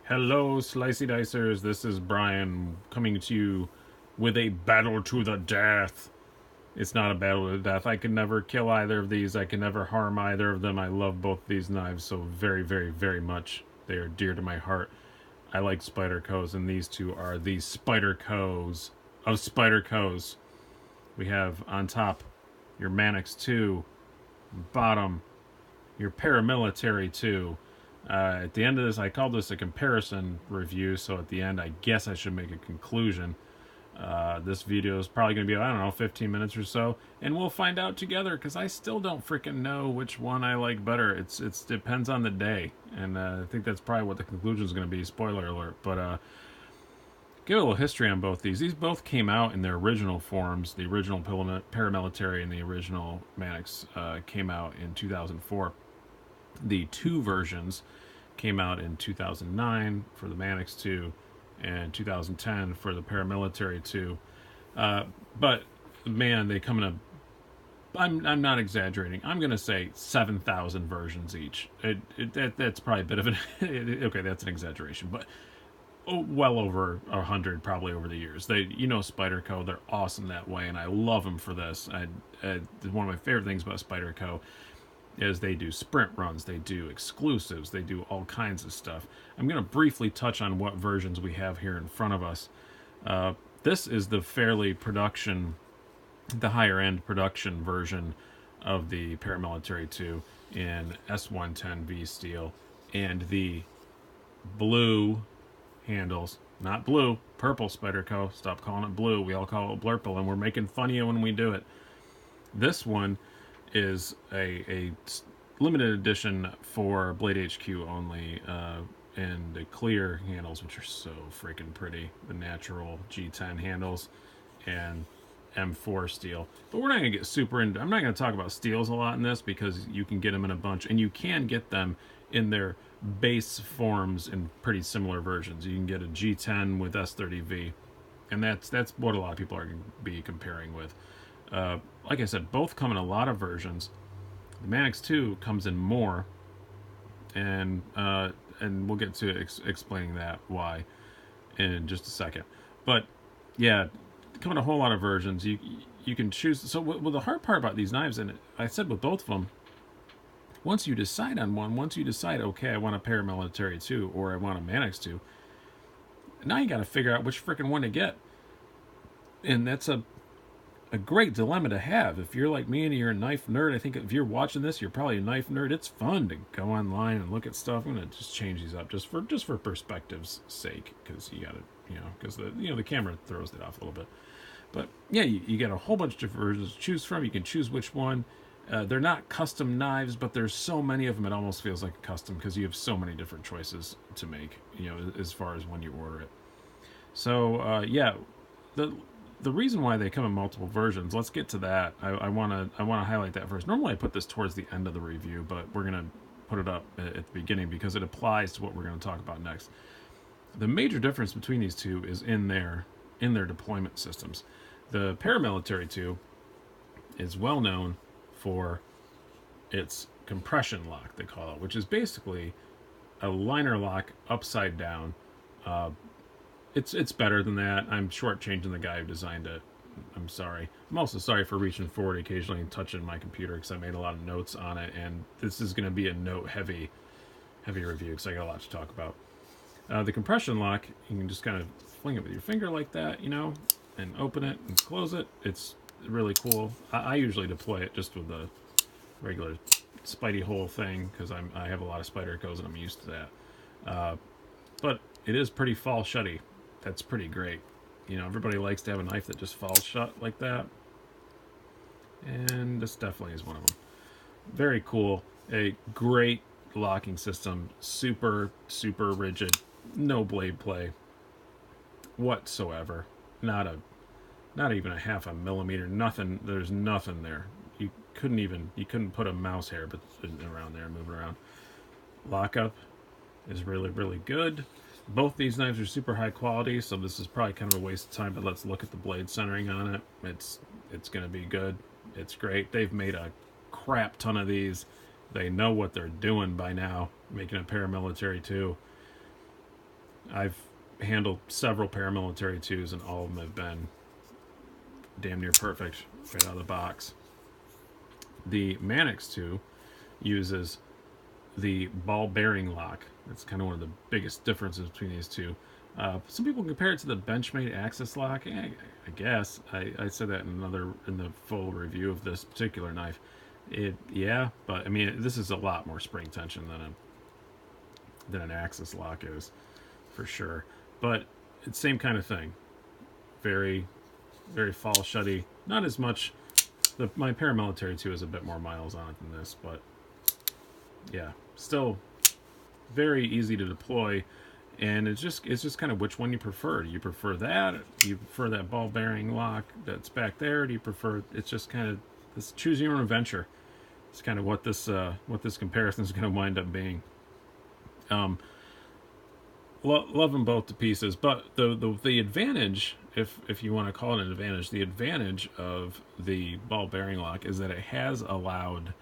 Hello, Slicey Dicers. This is Bryan coming to you with a battle to the death. It's not a battle to the death. I can never kill either of these. I can never harm either of them. I love both these knives so very, very, very much. They are dear to my heart. I like Spydercos, and these two are the Spydercos of Spydercos. We have on top your Manix 2, bottom your Paramilitary 2. At the end of this, I called this a comparison review, so at the end, I guess I should make a conclusion. This video is probably going to be, I don't know, 15 minutes or so, and we'll find out together, because I still don't freaking know which one I like better. It depends on the day, and I think that's probably what the conclusion is going to be, spoiler alert, but give a little history on both these. These both came out in their original forms. The original Paramilitary and the original Manix came out in 2004. The two versions came out in 2009 for the Manix 2 and 2010 for the Paramilitary 2. But man, they come in a. I'm not exaggerating. I'm gonna say 7,000 versions each. That's probably a bit of an okay. That's an exaggeration, but well over 100 probably over the years. Spyderco, they're awesome that way, and I love them for this. One of my favorite things about Spyderco is they do sprint runs, they do exclusives, they do all kinds of stuff. I'm going to briefly touch on what versions we have here in front of us. This is the the higher end production version of the Paramilitary 2 in S110V steel, and the blue handles, not blue, purple Spyderco. Stop calling it blue. We all call it blurple, and we're making fun of you when we do it. This one is a limited edition for Blade HQ only, and the clear handles, which are so freaking pretty. The natural G10 handles and M4 steel. But we're not going to get super into. I'm not going to talk about steels a lot in this because you can get them in a bunch, and you can get them in their base forms in pretty similar versions. You can get a G10 with S30V, and that's what a lot of people are going to be comparing with. Like I said, both come in a lot of versions. The Manix 2 comes in more, and we'll get to explaining that why in just a second. But yeah, come in a whole lot of versions. You can choose. So well, the hard part about these knives, and I said with both of them, once you decide on one, once you decide, okay, I want a Paramilitary 2 or I want a Manix 2, now you got to figure out which freaking one to get, and that's a great dilemma to have. If you're like me and you're a knife nerd, I think if you're watching this, you're probably a knife nerd. It's fun to go online and look at stuff. I'm gonna just change these up just for perspective's sake, because you gotta, because the camera throws it off a little bit. But yeah, you get a whole bunch of different versions to choose from. You can choose which one. They're not custom knives, but there's so many of them, it almost feels like a custom because you have so many different choices to make, as far as when you order it. So yeah, the reason why they come in multiple versions, let's get to that. I want to highlight that first. Normally I put this towards the end of the review, but we're going to put it up at the beginning because it applies to what we're going to talk about next. The major difference between these two is in their deployment systems. The Paramilitary 2 is well known for its compression lock, they call it, which is basically a liner lock upside down. It's better than that. I'm shortchanging the guy who designed it. I'm sorry. I'm also sorry for reaching forward occasionally and touching my computer because I made a lot of notes on it, and this is going to be a note-heavy review because I got a lot to talk about. The compression lock, you can just kind of fling it with your finger like that, and open it and close it. It's really cool. I usually deploy it just with the regular Spidey hole thing because I have a lot of Spydercos and I'm used to that. But it is pretty fall shutty. That's pretty great. Everybody likes to have a knife that just falls shut like that. And this definitely is one of them. Very cool. A great locking system. Super, super rigid. No blade play whatsoever. Not even a half a millimeter. Nothing. There's nothing there. You couldn't put a mouse hair around there moving around. Lockup is really, really good. Both these knives are super high quality, so this is probably kind of a waste of time, but let's look at the blade centering on it. It's going to be good. It's great. They've made a crap ton of these. They know what they're doing by now, making a Paramilitary 2. I've handled several paramilitary 2s, and all of them have been damn near perfect right out of the box. The Manix 2 uses the ball bearing lock. That's kind of one of the biggest differences between these two. Some people compare it to the Benchmade Axis lock. I guess I said that in the full review of this particular knife. Yeah, but I mean, this is a lot more spring tension than an Axis lock is, for sure. But it's same kind of thing. Very, very fall shutty. Not as much. My Paramilitary 2 is a bit more miles on it than this, but yeah, still very easy to deploy. And it's just kind of which one you prefer. Do you prefer that? Do you prefer that ball bearing lock that's back there? Do you prefer? It's just kind of this choose your own adventure. It's kind of what this comparison is going to wind up being. Love them both to pieces, but the advantage, if you want to call it an advantage, the advantage of the ball bearing lock is that it has allowed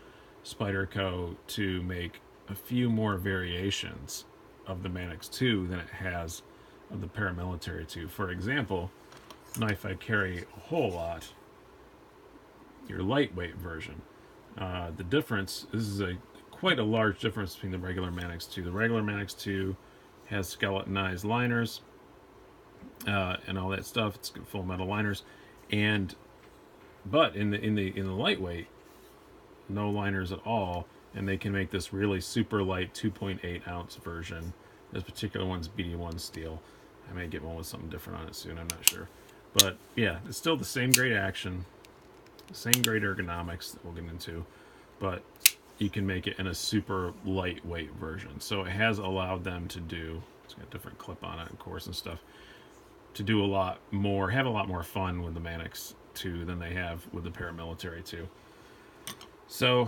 Spyderco to make a few more variations of the Manix 2 than it has of the Paramilitary 2. For example, knife I carry a whole lot, your lightweight version. The difference, this is quite a large difference between the regular Manix 2. The regular Manix 2 has skeletonized liners and all that stuff. It's full metal liners, but in the lightweight, no liners at all, and they can make this really super light 2.8 ounce version. This particular one's BD1 steel. I may get one with something different on it soon, I'm not sure. But yeah, it's still the same great action, the same great ergonomics that we'll get into, but you can make it in a super lightweight version. So it has allowed them to do, it's got a different clip on it, of course, and stuff, to do a lot more, have a lot more fun with the Manix 2 than they have with the Paramilitary 2. So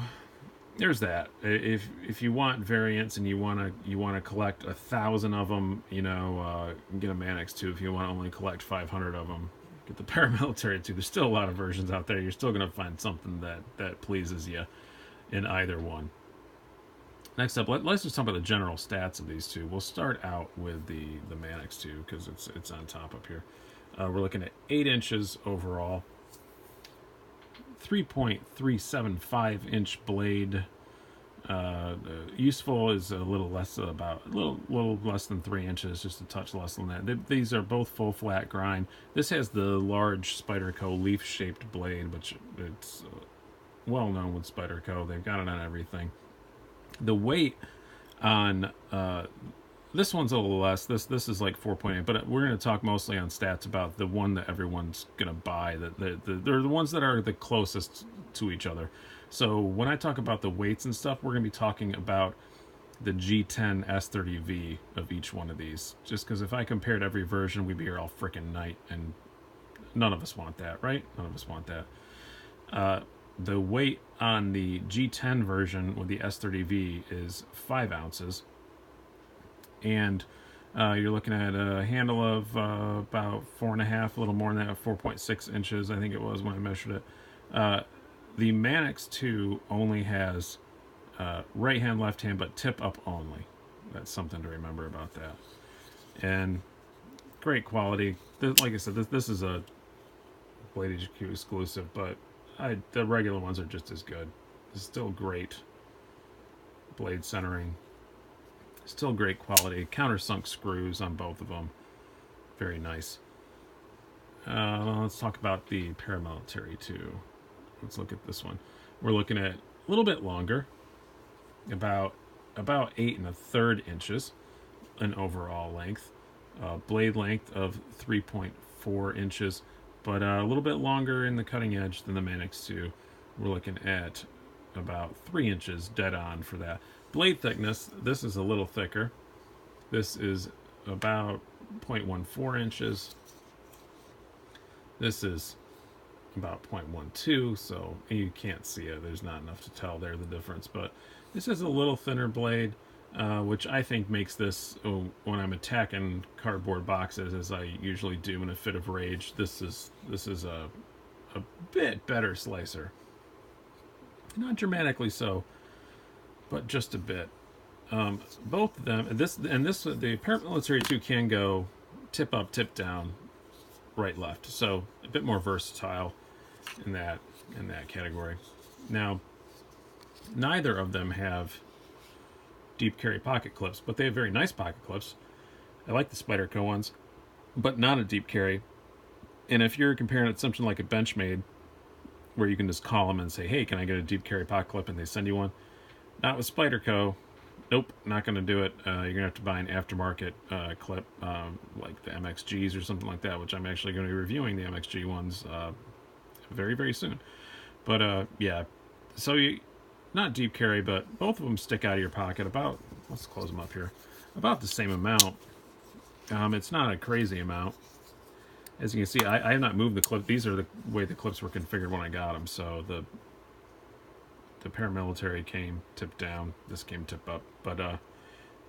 there's that. If you want variants and you want to collect 1,000 of them, get a Manix 2. If you want to only collect 500 of them, get the Paramilitary 2. There's still a lot of versions out there. You're still going to find something that pleases you in either one. Next up, let's just talk about the general stats of these two. We'll start out with the Manix 2 because it's on top up here. We're looking at 8 inches overall. 3.375 inch blade. Useful is a little less than 3 inches, just a touch less than that. These are both full flat grind. This has the large Spyderco leaf shaped blade, which it's well known with Spyderco. They've got it on everything. The weight on this one's a little less. This is like 4.8, but we're going to talk mostly on stats about the one that everyone's going to buy. They're the ones that are the closest to each other. So when I talk about the weights and stuff, we're going to be talking about the G10 S30V of each one of these. Just because if I compared every version, we'd be here all freaking night, and none of us want that, right? None of us want that. The weight on the G10 version with the S30V is 5 ounces. And you're looking at a handle of about 4.5, a little more than that, 4.6 inches, I think it was when I measured it. The Manix 2 only has right hand, left hand, but tip up only. That's something to remember about that. And great quality. Like I said, this is a Blade HQ exclusive, but the regular ones are just as good. It's still great blade centering. Still great quality. Countersunk screws on both of them. Very nice. Let's talk about the Paramilitary 2. Let's look at this one. We're looking at a little bit longer, about 8 1/3 inches in overall length. Blade length of 3.4 inches, but a little bit longer in the cutting edge than the Manix 2. We're looking at about 3 inches dead on for that. Blade thickness, this is a little thicker. This is about 0.14 inches. This is about 0.12, so you can't see it. There's not enough to tell there the difference, but this is a little thinner blade, which I think makes this, when I'm attacking cardboard boxes, as I usually do in a fit of rage, this is a bit better slicer. Not dramatically so, but just a bit. both of them, the Paramilitary 2 can go tip up, tip down, right, left. So a bit more versatile in that category. Now, neither of them have deep carry pocket clips, but they have very nice pocket clips. I like the Spyderco ones, but not a deep carry. And if you're comparing it to something like a Benchmade, where you can just call them and say, hey, can I get a deep carry pocket clip, and they send you one, not with Spyderco. Nope, not going to do it. You're going to have to buy an aftermarket clip, like the MXGs or something like that, which I'm actually going to be reviewing the MXG ones very, very soon. But yeah, so you, not deep carry, but both of them stick out of your pocket about, let's close them up here, about the same amount. It's not a crazy amount. As you can see, I have not moved the clip. These are the way the clips were configured when I got them. So the Paramilitary came tip down. This came tip up. But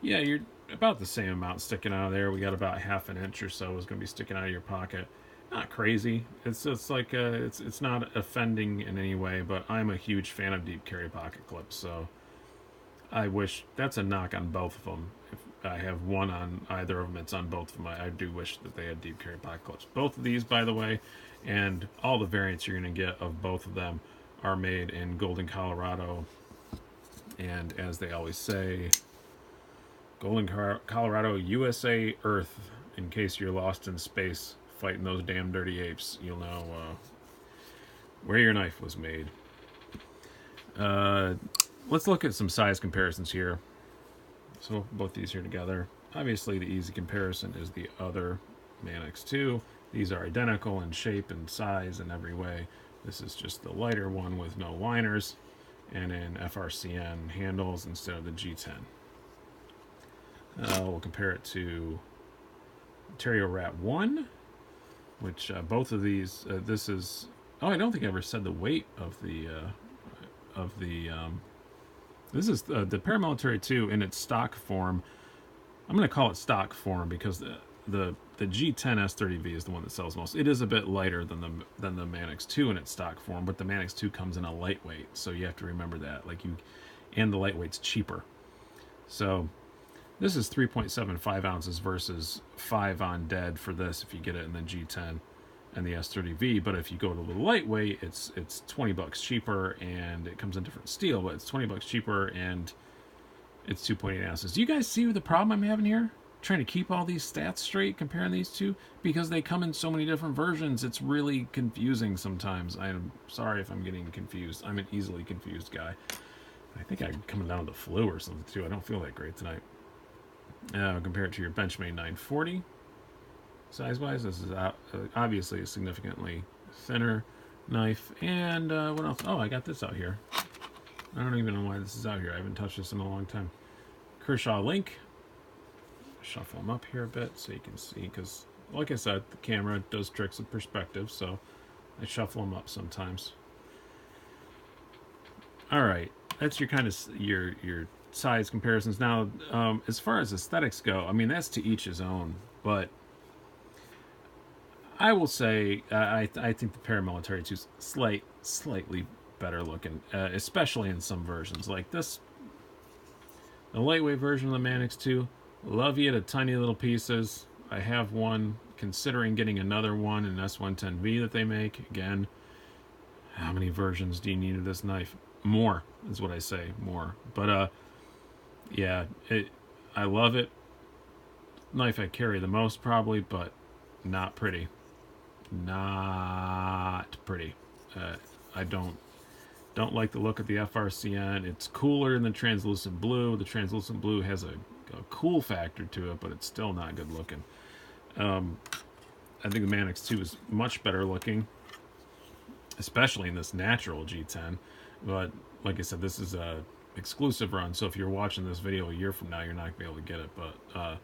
yeah, you're about the same amount sticking out of there. We got about half an inch or so is going to be sticking out of your pocket. Not crazy. It's like it's not offending in any way. But I'm a huge fan of deep carry pocket clips. So I wish, that's a knock on both of them. If I have one on either of them, it's on both of them. I do wish that they had deep carry pocket clips. Both of these, by the way, and all the variants you're going to get of both of them are made in Golden, Colorado. And as they always say, Golden, Colorado, USA, Earth. In case you're lost in space fighting those damn dirty apes, you'll know where your knife was made. Let's look at some size comparisons here. So both these here together. Obviously, the easy comparison is the other Manix 2. These are identical in shape and size in every way. This is just the lighter one with no liners and in FRCN handles instead of the G10. We'll compare it to Ontario Rat 1, which both of these, this is, oh, I don't think I ever said the weight of the this is the Paramilitary 2 in its stock form. I'm going to call it stock form because the G10 S30V is the one that sells most. It is a bit lighter than the Manix 2 in its stock form, but the Manix 2 comes in a lightweight, so you have to remember that. And the lightweight's cheaper. So this is 3.75 ounces versus 5 on dead for this if you get it in the G10 and the S30V. But if you go to the lightweight, it's $20 cheaper, and it comes in different steel, but it's $20 cheaper, and it's 2.8 ounces. Do you guys see the problem I'm having here? Trying to keep all these stats straight, comparing these two, because they come in so many different versions. It's really confusing sometimes. I'm sorry if I'm getting confused. I'm an easily confused guy. I think I'm coming down with the flu or something too. I don't feel that great tonight. Compare it to your Benchmade 940. Size-wise, this is obviously a significantly thinner knife. And what else? Oh, I got this out here. I don't even know why this is out here. I haven't touched this in a long time. Kershaw Link. Shuffle them up here a bit so you can see, because like I said, the camera does tricks with perspective, so I shuffle them up sometimes. All right, that's your kind of your size comparisons. Now, as far as aesthetics go, I mean, that's to each his own, but I will say I think the Paramilitary 2 is slightly better looking, especially in some versions like this. The lightweight version of the Manix 2, love you to tiny little pieces. I have one, considering getting another one in S110V that they make. Again, how many versions do you need of this knife? More is what I say, more. But yeah, I love it. Knife I carry the most probably, but not pretty. Not pretty. I don't like the look of the FRCN. It's cooler than the translucent blue. The translucent blue has a cool factor to it, but it's still not good looking. I think the Manix 2 is much better looking, especially in this natural G10. But like I said, this is a exclusive run, so if you're watching this video a year from now, you're not gonna be able to get it. But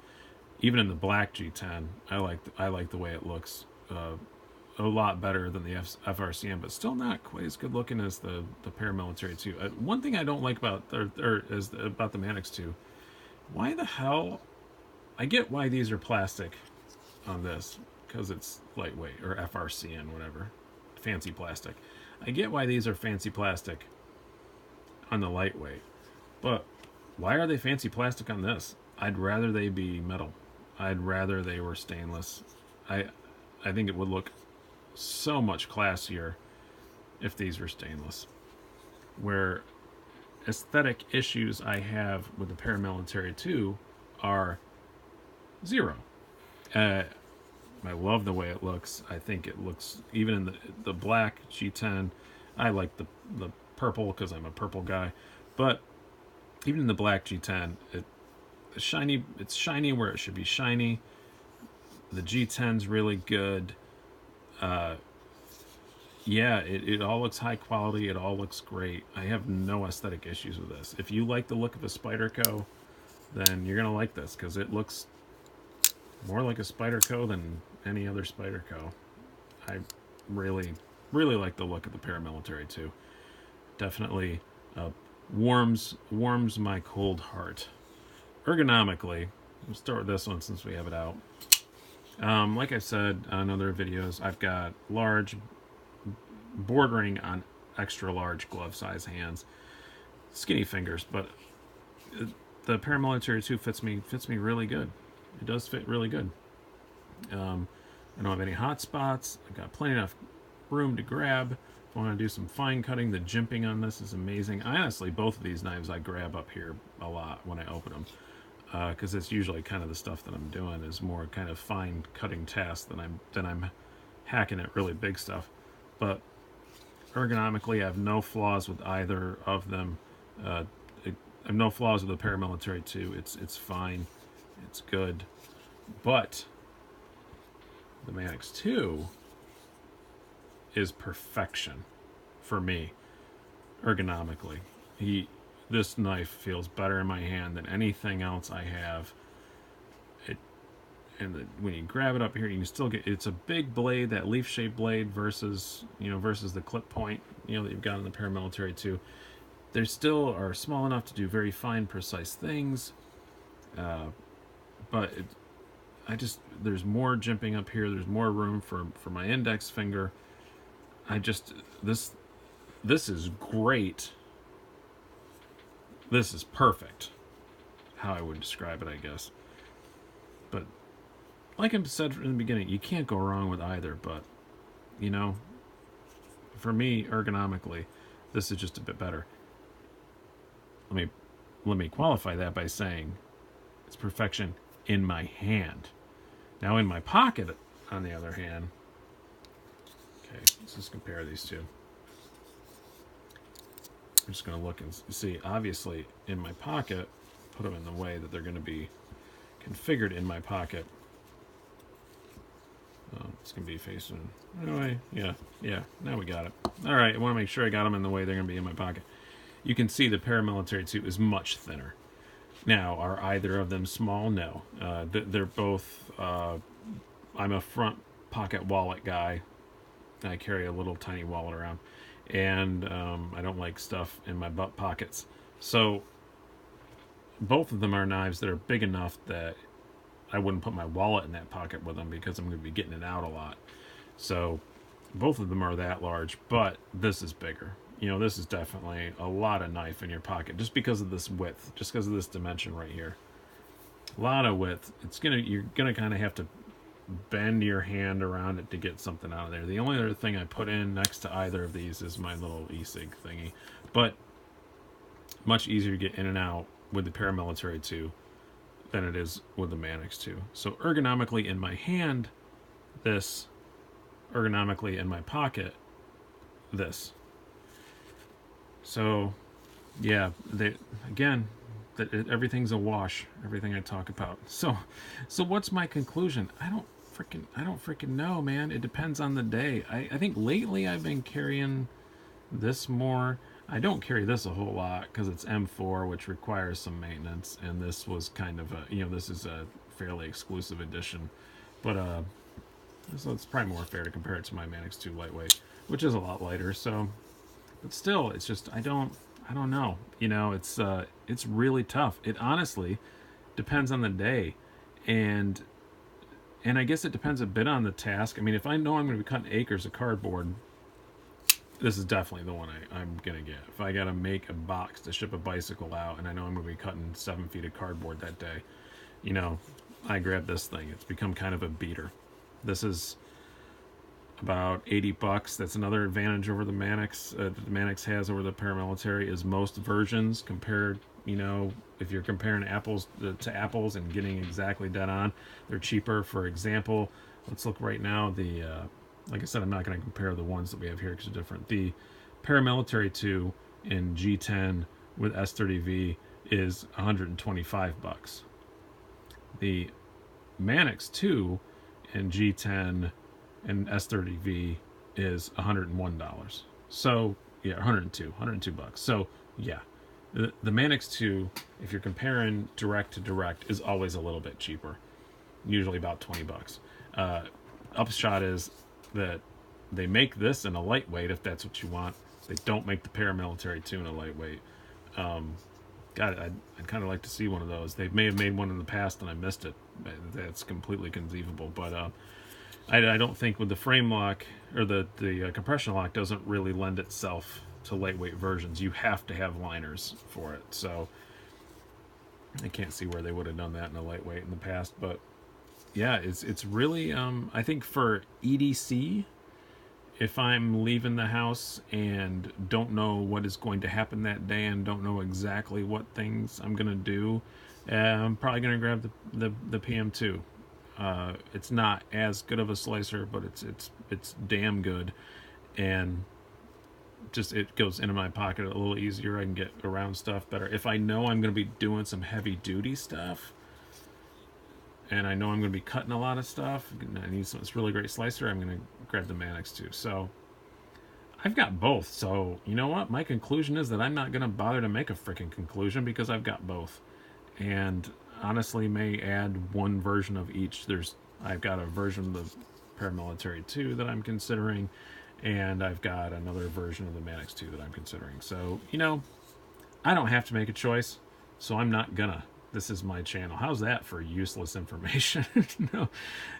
even in the black G10, I like the way it looks. A lot better than the FRCN, but still not quite as good looking as the Paramilitary 2. One thing I don't like about about the Manix 2, why the hell? I get why these are plastic on this, because it's lightweight, or FRCN, whatever, fancy plastic. I get why these are fancy plastic on the lightweight, but why are they fancy plastic on this? I'd rather they be metal. I'd rather they were stainless. I think it would look so much classier if these were stainless. Where aesthetic issues I have with the Paramilitary 2 are zero. I love the way it looks. I think it looks, even in the black G10, I like the purple because I'm a purple guy, but even in the black G10, it's shiny where it should be shiny. The G10's really good. Yeah, it all looks high quality. It all looks great. I have no aesthetic issues with this. If you like the look of a Spyderco, then you're going to like this because it looks more like a Spyderco than any other Spyderco. I really, really like the look of the Paramilitary too. Definitely warms my cold heart. Ergonomically, we'll start with this one since we have it out. Like I said on other videos, I've got large, bordering on extra large glove size hands, skinny fingers, but the Paramilitary 2 fits me really good. It does fit really good. I don't have any hot spots. I've got plenty enough room to grab. If I want to do some fine cutting, the jimping on this is amazing. Honestly, both of these knives I grab up here a lot when I open them, because it's usually kind of the stuff that I'm doing is more kind of fine cutting tasks than I'm hacking at really big stuff. But ergonomically, I have no flaws with either of them. I have no flaws with the Paramilitary 2. It's fine. It's good. But the Manix 2 is perfection for me ergonomically. This knife feels better in my hand than anything else I have. When you grab it up here, you can still get, it's a big blade, that leaf-shaped blade versus the clip point, that you've got in the Paramilitary 2. They still are small enough to do very fine, precise things. But there's more jimping up here. There's more room for my index finger. This is great. This is perfect. How I would describe it, I guess. But like I said in the beginning, you can't go wrong with either. But for me, ergonomically, this is just a bit better. Let me qualify that by saying it's perfection in my hand. Now in my pocket, on the other hand, okay, let's just compare these two. I'm just going to look and see, obviously in my pocket, put them in the way that they're going to be configured in my pocket. It's going to be facing, anyway, yeah, now we got it. All right, I want to make sure I got them in the way they're going to be in my pocket. You can see the Paramilitary 2 is much thinner. Now, are either of them small? No. They're both, I'm a front pocket wallet guy. I carry a little tiny wallet around. And I don't like stuff in my butt pockets. So, both of them are knives that are big enough that I wouldn't put my wallet in that pocket with them because I'm going to be getting it out a lot. So, both of them are that large, but this is bigger. This is definitely a lot of knife in your pocket just because of this width, just because of this dimension right here. A lot of width. You're gonna kind of have to bend your hand around it to get something out of there. The only other thing I put in next to either of these is my little e-cig thingy, but much easier to get in and out with the Paramilitary 2 than it is with the Manix 2. So ergonomically in my hand, this. Ergonomically in my pocket, this. So, yeah, everything's a wash. Everything I talk about. So what's my conclusion? I don't freaking know, man. It depends on the day. I think lately I've been carrying this more. I don't carry this a whole lot because it's M4, which requires some maintenance, and this was kind of this is a fairly exclusive edition, but so it's probably more fair to compare it to my Manix 2 lightweight, which is a lot lighter. So, but still, it's just I don't know. It's really tough. It honestly depends on the day, and I guess it depends a bit on the task. I mean, if I know I'm going to be cutting acres of cardboard, this is definitely the one I'm gonna get. If I gotta make a box to ship a bicycle out, and I know I'm gonna be cutting 7 feet of cardboard that day, you know, I grab this thing. It's become kind of a beater. This is about 80 bucks. That's another advantage over the Manix. The Manix has over the Paramilitary is most versions compared, you know, if you're comparing apples to apples and getting exactly dead on, they're cheaper. For example, let's look right now. The like I said, I'm not going to compare the ones that we have here because they're different. The Paramilitary 2 in G10 with S30V is 125 bucks. The Manix 2 in G10 and S30V is $101. So yeah, 102 bucks. So yeah, the Manix 2, if you're comparing direct to direct, is always a little bit cheaper, usually about 20 bucks. Upshot is that they make this in a lightweight if that's what you want. They don't make the Paramilitary 2 in a lightweight. God, I'd kind of like to see one of those. They may have made one in the past and I missed it. That's completely conceivable. But I don't think with the frame lock or the compression lock doesn't really lend itself to lightweight versions. You have to have liners for it. So I can't see where they would have done that in a lightweight in the past. But yeah, it's really I think for EDC, if I'm leaving the house and don't know what is going to happen that day and don't know exactly what things I'm gonna do, I'm probably gonna grab the PM2. It's not as good of a slicer, but it's damn good, and just it goes into my pocket a little easier. I can get around stuff better. If I know I'm gonna be doing some heavy duty stuff, and I know I'm going to be cutting a lot of stuff, I need this really great slicer, I'm going to grab the Manix 2. So I've got both. So you know what? My conclusion is that I'm not going to bother to make a freaking conclusion because I've got both. And honestly, may add one version of each. I've got a version of the Paramilitary 2 that I'm considering, and I've got another version of the Manix 2 that I'm considering. So, you know, I don't have to make a choice, so I'm not gonna. This is my channel. How's that for useless information?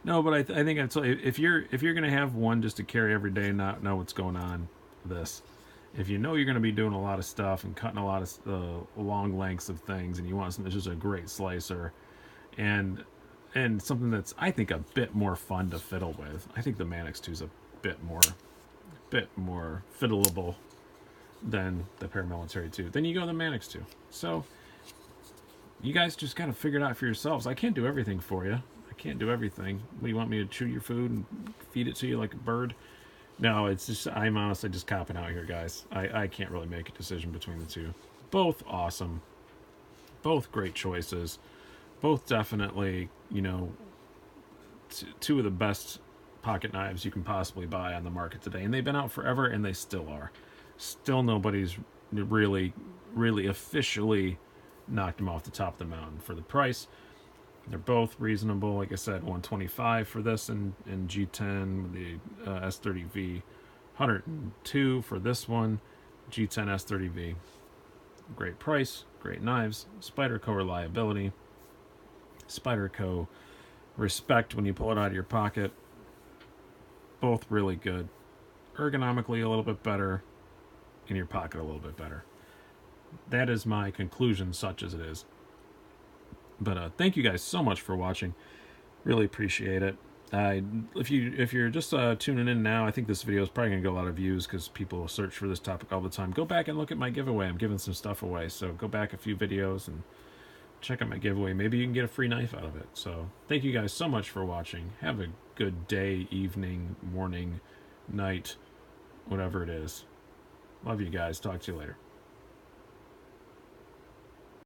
no, but I think if you're gonna have one just to carry every day and not know what's going on, if you know you're gonna be doing a lot of stuff and cutting a lot of long lengths of things, and you want something that's just a great slicer, and something that's I think a bit more fun to fiddle with. I think the Manix 2 is a bit more fiddleable than the Paramilitary 2. Then you go to the Manix 2. So you guys just got to figure it out for yourselves. I can't do everything for you. I can't do everything. What, you want me to chew your food and feed it to you like a bird? No, it's just, I'm honestly just copping out here, guys. I can't really make a decision between the two. Both awesome. Both great choices. Both definitely, you know, two of the best pocket knives you can possibly buy on the market today. And they've been out forever, and they still are. Still nobody's really officially knocked them off the top of the mountain for the price. They're both reasonable. Like I said, $125 for this in G10, the S30V, $102 for this one, G10 S30V. Great price, great knives, Spyderco reliability, Spyderco respect when you pull it out of your pocket. Both really good. Ergonomically a little bit better, in your pocket a little bit better. That is my conclusion, such as it is. But thank you guys so much for watching. Really appreciate it. If you're just tuning in now, I think this video is probably going to get a lot of views because people search for this topic all the time. Go back and look at my giveaway. I'm giving some stuff away, so go back a few videos and check out my giveaway. Maybe you can get a free knife out of it. So thank you guys so much for watching. Have a good day, evening, morning, night, whatever it is. Love you guys. Talk to you later.